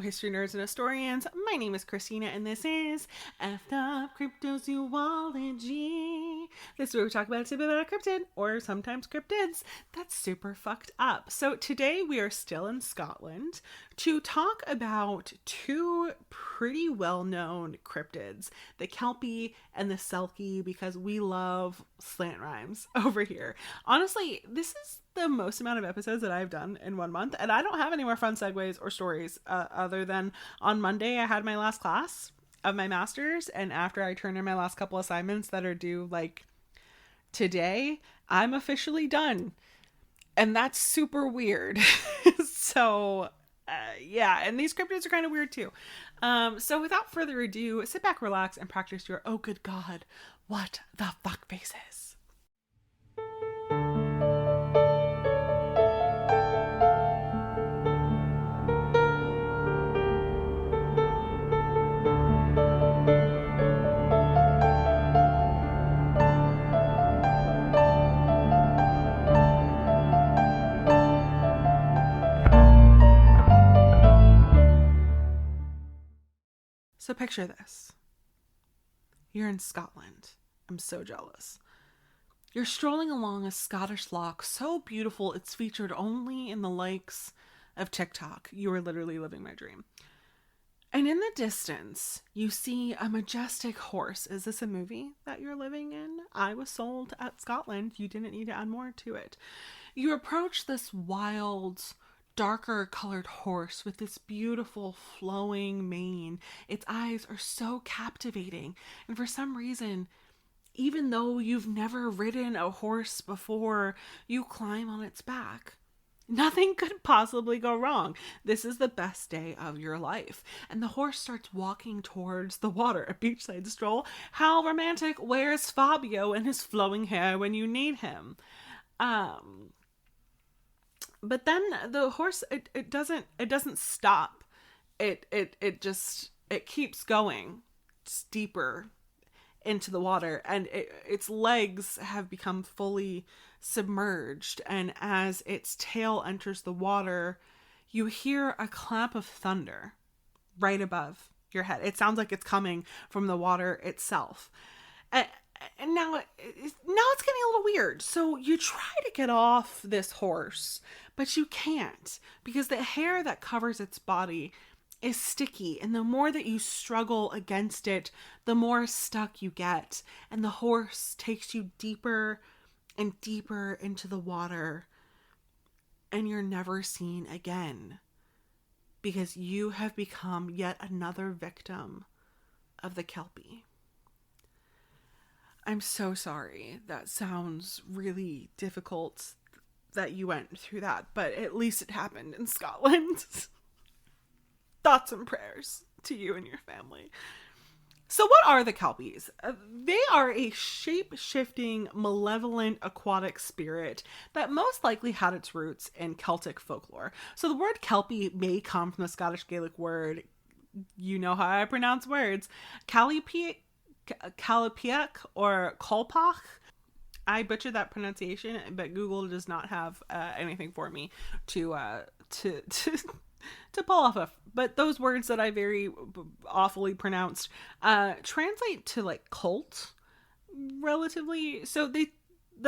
history nerds and historians. My name is Krystina, and this is Effed Up Cryptozoology. This is where we talk about a tidbit about a cryptid, or sometimes cryptids, that's super fucked up. So today we are still in Scotland to talk about two pretty well-known cryptids, the Kelpie and the Selkie, because we love slant rhymes over here. Honestly, this is the most amount of episodes that I've done in 1 month, and I don't have any more fun segues or stories other than on Monday I had my last class of my master's, and after I turned in my last couple assignments that are due like today, I'm officially done, and that's super weird. So yeah, and these cryptids are kind of weird too. So without further ado, sit back, relax, and practice your oh good god, what the fuck faces. So picture this. You're in Scotland. I'm so jealous. You're strolling along a Scottish loch so beautiful it's featured only in the likes of TikTok. You are literally living my dream. And in the distance, you see a majestic horse. Is this a movie that you're living in? I was sold at Scotland. You didn't need to add more to it. You approach this wild, darker colored horse with this beautiful flowing mane. Its eyes are so captivating, and for some reason, even though you've never ridden a horse before, you climb on its back. Nothing could possibly go wrong. This is the best day of your life. And the horse starts walking towards the water, a beachside stroll. How romantic. Where's Fabio and his flowing hair when you need him? But then the horse, it doesn't stop. It keeps going deeper into the water, and its legs have become fully submerged. And as its tail enters the water, you hear a clap of thunder right above your head. It sounds like it's coming from the water itself. And now it's getting a little weird. So you try to get off this horse, but you can't, because the hair that covers its body is sticky. And the more that you struggle against it, the more stuck you get. And the horse takes you deeper and deeper into the water. And you're never seen again, because you have become yet another victim of the Kelpie. I'm so sorry. That sounds really difficult that you went through that, but at least it happened in Scotland. Thoughts and prayers to you and your family. So what are the Kelpies? They are a shape-shifting, malevolent aquatic spirit that most likely had its roots in Celtic folklore. So the word Kelpie may come from the Scottish Gaelic word, you know how I pronounce words, Callipie or Kolpach. I butchered that pronunciation, but Google does not have anything for me to pull off of. But those words that I very awfully pronounced translate to like cult relatively. So the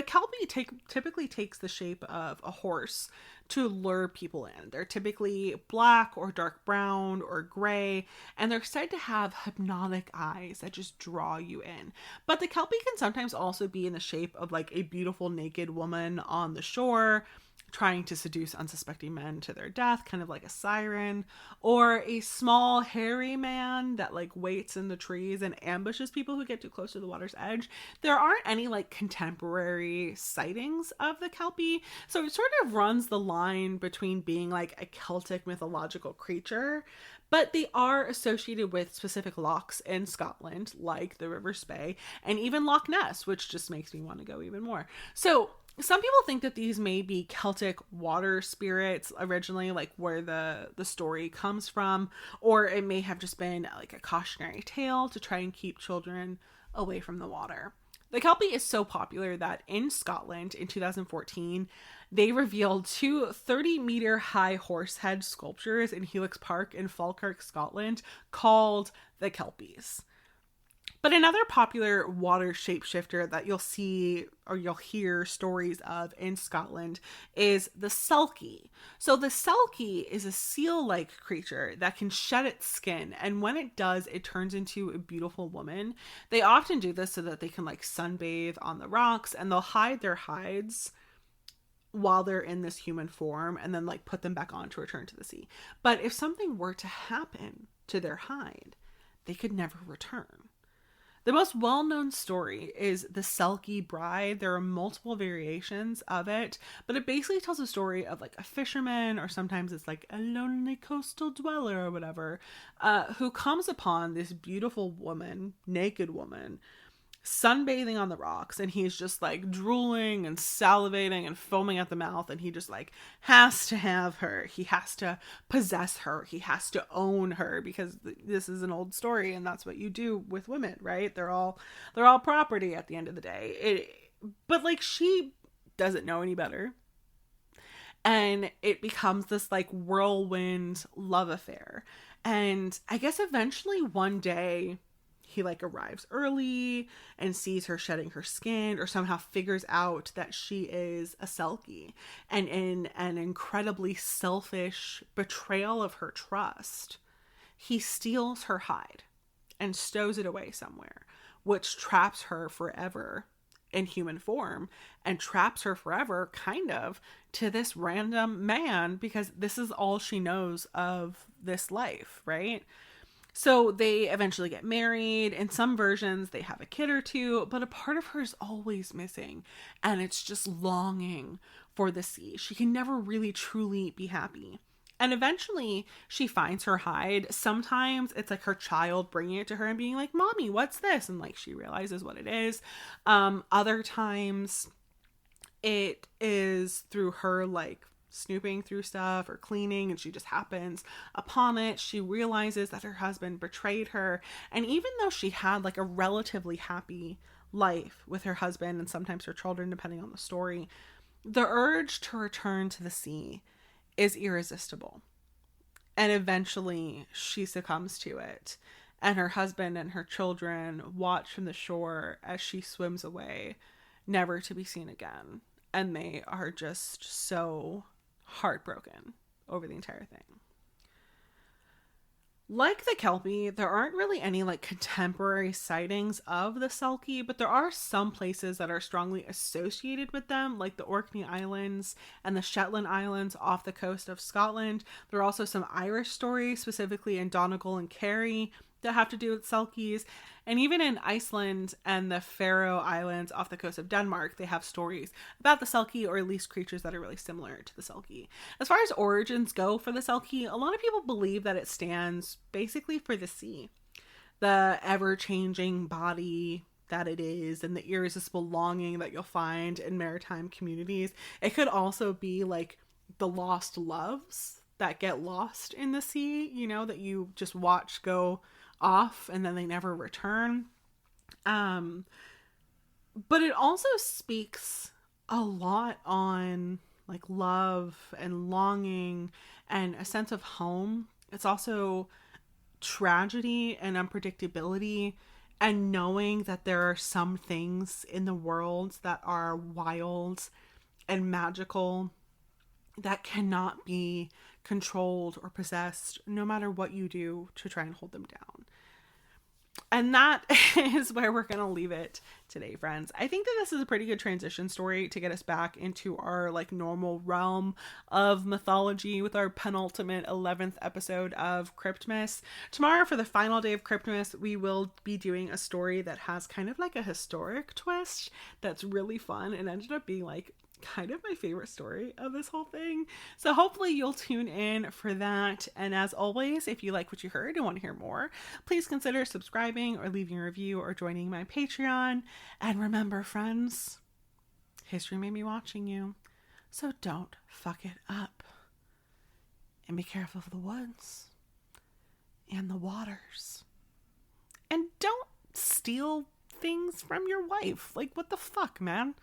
Kelpie typically takes the shape of a horse to lure people in. They're typically black or dark brown or gray, and they're said to have hypnotic eyes that just draw you in. But the Kelpie can sometimes also be in the shape of like a beautiful naked woman on the shore, trying to seduce unsuspecting men to their death, kind of like a siren, or a small hairy man that like waits in the trees and ambushes people who get too close to the water's edge. There aren't any like contemporary sightings of the Kelpie, so it sort of runs the line between being like a Celtic mythological creature, but they are associated with specific lochs in Scotland, like the River Spey, and even Loch Ness, which just makes me want to go even more. So some people think that these may be Celtic water spirits originally, like where the story comes from, or it may have just been like a cautionary tale to try and keep children away from the water. The Kelpie is so popular that in Scotland in 2014, they revealed two 30-meter high horse head sculptures in Helix Park in Falkirk, Scotland, called the Kelpies. But another popular water shapeshifter that you'll see or you'll hear stories of in Scotland is the Selkie. So the Selkie is a seal-like creature that can shed its skin, and when it does, it turns into a beautiful woman. They often do this so that they can like sunbathe on the rocks, and they'll hide their hides while they're in this human form and then like put them back on to return to the sea. But if something were to happen to their hide, they could never return. The most well-known story is the Selkie Bride. There are multiple variations of it, but it basically tells a story of like a fisherman, or sometimes it's like a lonely coastal dweller or whatever, who comes upon this beautiful woman, naked woman, sunbathing on the rocks, and he's just like drooling and salivating and foaming at the mouth, and he just like has to have her. He has to possess her. He has to own her, because this is an old story, and that's what you do with women, right? They're all property at the end of the day. But like, she doesn't know any better, and it becomes this like whirlwind love affair. And I guess eventually one day he like arrives early and sees her shedding her skin, or somehow figures out that she is a Selkie. And in an incredibly selfish betrayal of her trust, he steals her hide and stows it away somewhere, which traps her forever in human form, and traps her forever kind of to this random man, because this is all she knows of this life, right? So they eventually get married. In some versions, they have a kid or two, but a part of her is always missing, and it's just longing for the sea. She can never really truly be happy. And eventually she finds her hide. Sometimes it's like her child bringing it to her and being like, "Mommy, what's this?" And like she realizes what it is. Other times it is through her like snooping through stuff or cleaning, and she just happens upon it. She realizes that her husband betrayed her, and even though she had like a relatively happy life with her husband and sometimes her children, depending on the story, the urge to return to the sea is irresistible, and eventually she succumbs to it, and her husband and her children watch from the shore as she swims away, never to be seen again, and they are just so heartbroken over the entire thing. Like the Kelpie, there aren't really any like contemporary sightings of the Selkie, but there are some places that are strongly associated with them, like the Orkney Islands and the Shetland Islands off the coast of Scotland. There are also some Irish stories, specifically in Donegal and Kerry, that have to do with Selkies. And even in Iceland and the Faroe Islands off the coast of Denmark, they have stories about the Selkie, or at least creatures that are really similar to the Selkie. As far as origins go for the Selkie, a lot of people believe that it stands basically for the sea, the ever-changing body that it is, and the irresistible longing that you'll find in maritime communities. It could also be like the lost loves that get lost in the sea, you know, that you just watch go off and then they never return. But it also speaks a lot on like love and longing and a sense of home. It's also tragedy and unpredictability, and knowing that there are some things in the world that are wild and magical that cannot be controlled or possessed, no matter what you do to try and hold them down. And that is where we're going to leave it today, friends. I think that this is a pretty good transition story to get us back into our like normal realm of mythology with our penultimate 11th episode of Cryptmas. Tomorrow, for the final day of Cryptmas, we will be doing a story that has kind of like a historic twist that's really fun, and ended up being like kind of my favorite story of this whole thing. So hopefully you'll tune in for that. And as always, if you like what you heard and want to hear more, please consider subscribing or leaving a review or joining my Patreon. And remember, friends, history may be watching you, so don't fuck it up. And be careful of the woods and the waters. And don't steal things from your wife. Like, what the fuck, man?